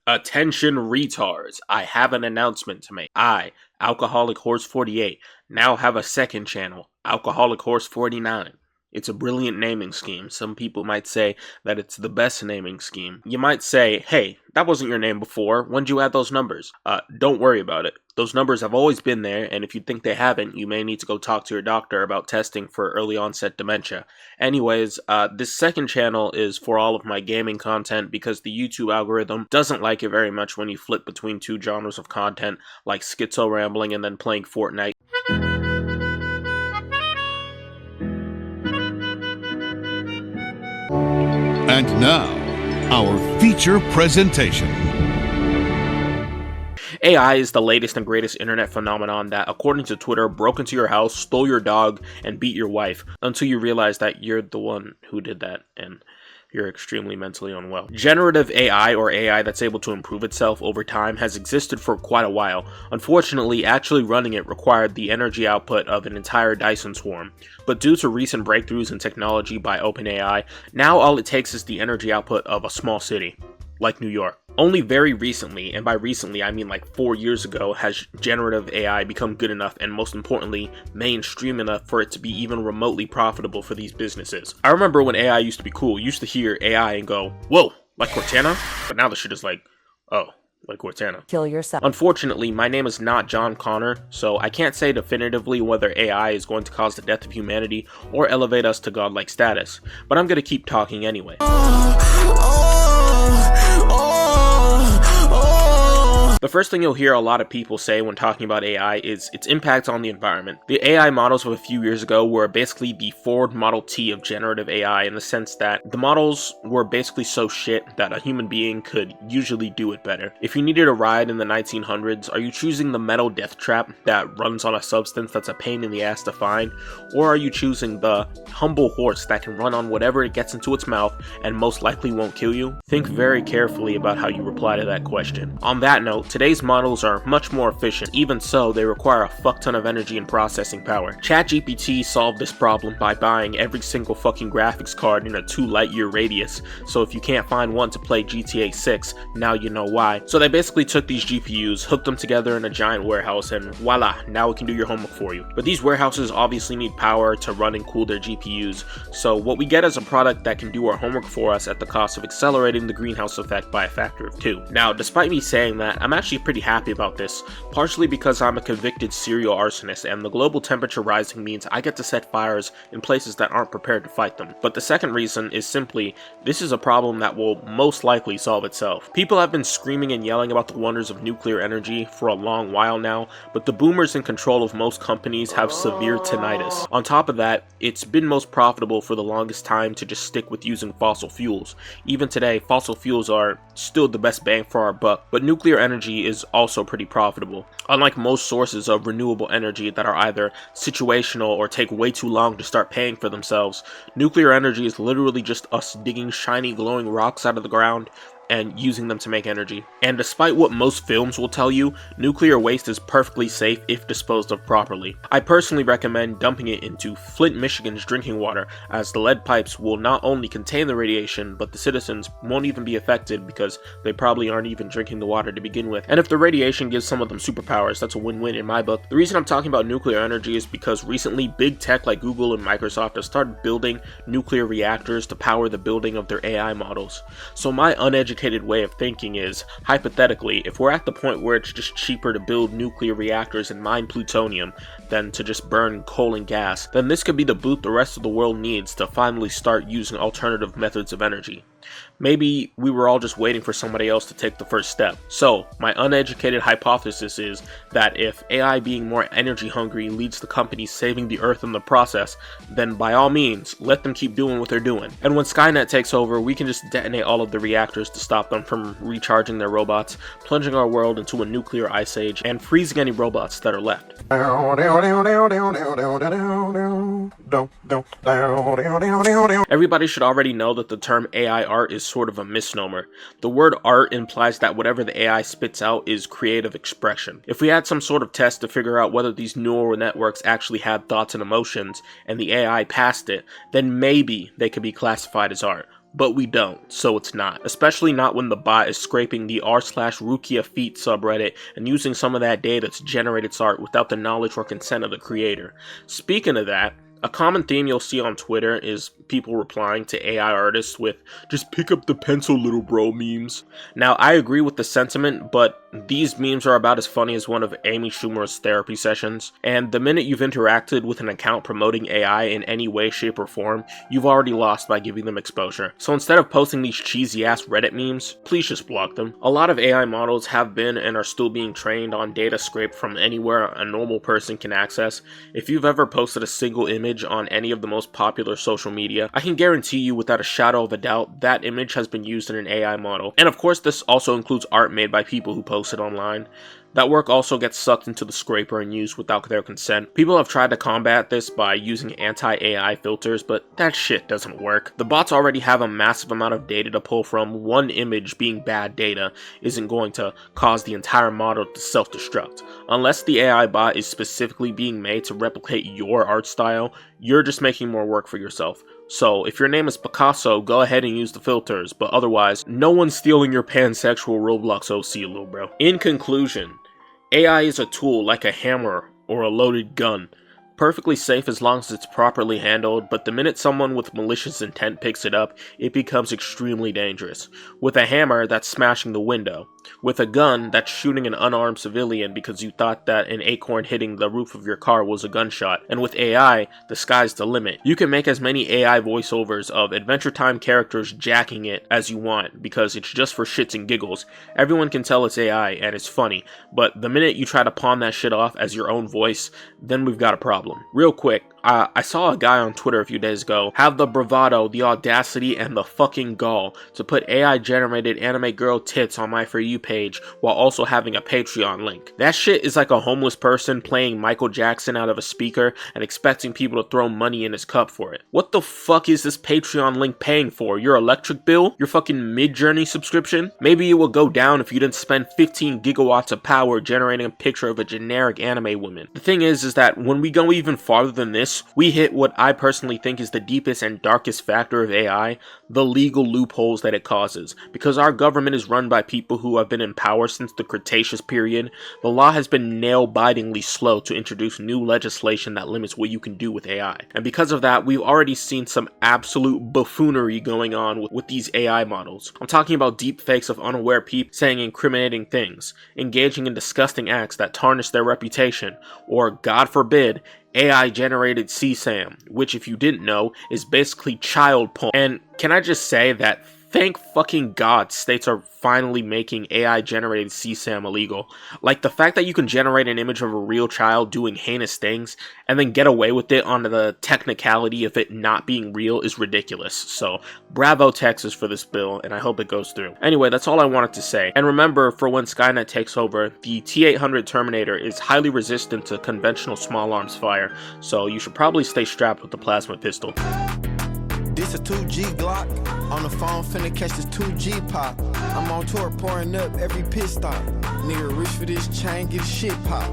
Attention retards, I have an announcement to make. I, Alcoholic Horse 48, now have a second channel, Alcoholic Horse 49. It's a brilliant naming scheme. Some people might say that it's the best naming scheme. You might say, hey, that wasn't your name before. When'd you add those numbers? Don't worry about it. Those numbers have always been there, and if you think they haven't, you may need to go talk to your doctor about testing for early onset dementia. Anyways, this second channel is for all of my gaming content because the YouTube algorithm doesn't like it very much when you flip between two genres of content, like schizo rambling and then playing Fortnite. And now, our feature presentation. AI is the latest and greatest internet phenomenon that, according to Twitter, broke into your house, stole your dog, and beat your wife, until you realize that you're the one who did that, and you're extremely mentally unwell. Generative AI, or AI that's able to improve itself over time, has existed for quite a while. Unfortunately, actually running it required the energy output of an entire Dyson swarm. But due to recent breakthroughs in technology by OpenAI, now all it takes is the energy output of a small city, like New York. Only very recently, and by recently I mean like 4 years ago, has generative AI become good enough and, most importantly, mainstream enough for it to be even remotely profitable for these businesses. I remember when AI used to be cool, you used to hear AI and go, whoa, like Cortana? But now the shit is like, oh, like Cortana. Kill yourself. Unfortunately, my name is not John Connor, so I can't say definitively whether AI is going to cause the death of humanity or elevate us to godlike status, but I'm gonna keep talking anyway. The first thing you'll hear a lot of people say when talking about AI is its impact on the environment. The AI models of a few years ago were basically the Ford Model T of generative AI, in the sense that the models were basically so shit that a human being could usually do it better. If you needed a ride in the 1900s, are you choosing the metal death trap that runs on a substance that's a pain in the ass to find? Or are you choosing the humble horse that can run on whatever it gets into its mouth and most likely won't kill you? Think very carefully about how you reply to that question. On that note, today's models are much more efficient. Even so, they require a fuck ton of energy and processing power. ChatGPT solved this problem by buying every single fucking graphics card in a 2 light year radius, so if you can't find one to play GTA 6, now you know why. So they basically took these GPUs, hooked them together in a giant warehouse, and voila, now it can do your homework for you. But these warehouses obviously need power to run and cool their GPUs, so what we get is a product that can do our homework for us at the cost of accelerating the greenhouse effect by a factor of 2. Now, despite me saying that, I'm actually pretty happy about this, partially because I'm a convicted serial arsonist and the global temperature rising means I get to set fires in places that aren't prepared to fight them. But the second reason is simply, this is a problem that will most likely solve itself. People have been screaming and yelling about the wonders of nuclear energy for a long while now, but the boomers in control of most companies have severe tinnitus. On top of that, it's been most profitable for the longest time to just stick with using fossil fuels. Even today, fossil fuels are still the best bang for our buck, but nuclear energy is also pretty profitable. Unlike most sources of renewable energy that are either situational or take way too long to start paying for themselves, nuclear energy is literally just us digging shiny glowing rocks out of the ground and using them to make energy. And despite what most films will tell you, nuclear waste is perfectly safe if disposed of properly. I personally recommend dumping it into Flint, Michigan's drinking water, as the lead pipes will not only contain the radiation, but the citizens won't even be affected because they probably aren't even drinking the water to begin with. And if the radiation gives some of them superpowers, that's a win-win in my book. The reason I'm talking about nuclear energy is because recently big tech like Google and Microsoft have started building nuclear reactors to power the building of their AI models. So my uneducated way of thinking is, hypothetically, if we're at the point where it's just cheaper to build nuclear reactors and mine plutonium than to just burn coal and gas, then this could be the boot the rest of the world needs to finally start using alternative methods of energy. Maybe we were all just waiting for somebody else to take the first step. So, my uneducated hypothesis is that if AI being more energy hungry leads to companies saving the earth in the process, then by all means, let them keep doing what they're doing. And when Skynet takes over, we can just detonate all of the reactors to stop them from recharging their robots, plunging our world into a nuclear ice age, and freezing any robots that are left. Everybody should already know that the term AI art is sort of a misnomer. The word art implies that whatever the AI spits out is creative expression. If we had some sort of test to figure out whether these neural networks actually had thoughts and emotions, and the AI passed it, then maybe they could be classified as art. but we don't, so it's not. Especially not when the bot is scraping the r/Rukia Feet subreddit and using some of that data to generate its art without the knowledge or consent of the creator. Speaking of that, a common theme you'll see on Twitter is people replying to AI artists with "just pick up the pencil, little bro" memes. Now, I agree with the sentiment, but these memes are about as funny as one of Amy Schumer's therapy sessions, and the minute you've interacted with an account promoting AI in any way, shape, or form, you've already lost by giving them exposure. So instead of posting these cheesy-ass Reddit memes, please just block them. A lot of AI models have been and are still being trained on data scraped from anywhere a normal person can access. If you've ever posted a single image on any of the most popular social media, I can guarantee you without a shadow of a doubt that image has been used in an AI model. And of course, this also includes art made by people who post it online. That work also gets sucked into the scraper and used without their consent. People have tried to combat this by using anti-AI filters, but that shit doesn't work. The bots already have a massive amount of data to pull from. One image being bad data isn't going to cause the entire model to self-destruct. Unless the AI bot is specifically being made to replicate your art style, you're just making more work for yourself. So, if your name is Picasso, go ahead and use the filters, but otherwise, no one's stealing your pansexual Roblox OC, little bro. In conclusion, AI is a tool like a hammer or a loaded gun. Perfectly safe as long as it's properly handled, but the minute someone with malicious intent picks it up, it becomes extremely dangerous. With a hammer, that's smashing the window. With a gun, that's shooting an unarmed civilian because you thought that an acorn hitting the roof of your car was a gunshot. And with AI, the sky's the limit. You can make as many AI voiceovers of Adventure Time characters jacking it as you want because it's just for shits and giggles. Everyone can tell it's AI and it's funny, but the minute you try to pawn that shit off as your own voice, then we've got a problem. Real quick, I saw a guy on Twitter a few days ago have the bravado, the audacity, and the fucking gall to put AI-generated anime girl tits on my For You page while also having a Patreon link. That shit is like a homeless person playing Michael Jackson out of a speaker and expecting people to throw money in his cup for it. What the fuck is this Patreon link paying for? Your electric bill? Your fucking Midjourney subscription? Maybe it will go down if you didn't spend 15 gigawatts of power generating a picture of a generic anime woman. The thing is that when we go even farther than this, we hit what I personally think is the deepest and darkest factor of AI, the legal loopholes that it causes. Because our government is run by people who have been in power since the Cretaceous period, the law has been nail-bitingly slow to introduce new legislation that limits what you can do with AI. And because of that, we've already seen some absolute buffoonery going on with these AI models. I'm talking about deep fakes of unaware people saying incriminating things, engaging in disgusting acts that tarnish their reputation, or, God forbid, AI-generated CSAM, which if you didn't know, is basically child porn. And can I just say that thank fucking God states are finally making AI-generated CSAM illegal. Like, the fact that you can generate an image of a real child doing heinous things and then get away with it on the technicality of it not being real is ridiculous. So, bravo Texas for this bill, and I hope it goes through. Anyway, that's all I wanted to say. And remember, for when Skynet takes over, the T-800 Terminator is highly resistant to conventional small arms fire, so you should probably stay strapped with the plasma pistol. This a 2G Glock. On the phone finna catch this 2G pop. I'm on tour pouring up every pit stop. Nigga reach for this chain, get his shit pop.